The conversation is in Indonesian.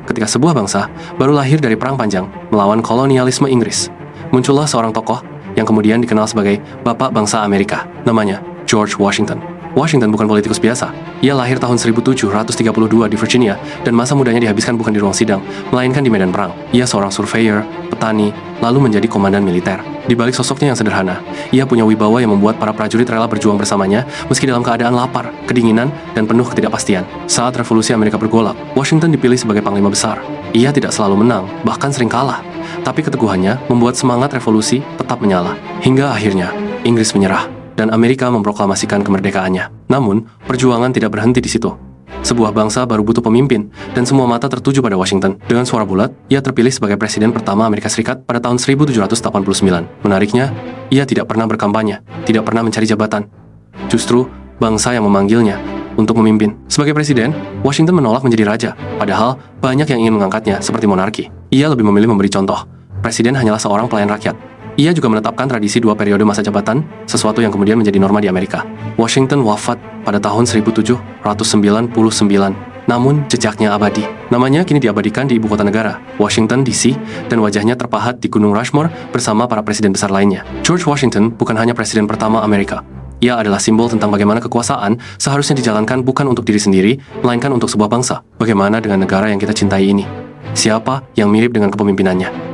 Ketika sebuah bangsa baru lahir dari perang panjang melawan kolonialisme Inggris, muncullah seorang tokoh yang kemudian dikenal sebagai Bapak Bangsa Amerika, namanya George Washington. Washington bukan politikus biasa. Ia lahir tahun 1732 di Virginia, dan masa mudanya dihabiskan bukan di ruang sidang, melainkan di medan perang. Ia seorang surveyor, petani, lalu menjadi komandan militer. Di balik sosoknya yang sederhana, ia punya wibawa yang membuat para prajurit rela berjuang bersamanya meski dalam keadaan lapar, kedinginan, dan penuh ketidakpastian. Saat revolusi Amerika bergolak, Washington dipilih sebagai panglima besar. Ia tidak selalu menang, bahkan sering kalah. Tapi keteguhannya membuat semangat revolusi tetap menyala. Hingga akhirnya, Inggris menyerah dan Amerika memproklamasikan kemerdekaannya. Namun, perjuangan tidak berhenti di situ. Sebuah bangsa baru butuh pemimpin, dan semua mata tertuju pada Washington. Dengan suara bulat, ia terpilih sebagai presiden pertama Amerika Serikat pada tahun 1789. Menariknya, ia tidak pernah berkampanye, tidak pernah mencari jabatan. Justru, bangsa yang memanggilnya untuk memimpin. Sebagai presiden, Washington menolak menjadi raja, padahal banyak yang ingin mengangkatnya seperti monarki. Ia lebih memilih memberi contoh. Presiden hanyalah seorang pelayan rakyat. Ia juga menetapkan tradisi 2 periode masa jabatan, sesuatu yang kemudian menjadi norma di Amerika. Washington wafat pada tahun 1799, namun jejaknya abadi. Namanya kini diabadikan di ibu kota negara, Washington DC, dan wajahnya terpahat di Gunung Rushmore bersama para presiden besar lainnya. George Washington bukan hanya presiden pertama Amerika. Ia adalah simbol tentang bagaimana kekuasaan seharusnya dijalankan bukan untuk diri sendiri, melainkan untuk sebuah bangsa. Bagaimana dengan negara yang kita cintai ini? Siapa yang mirip dengan kepemimpinannya?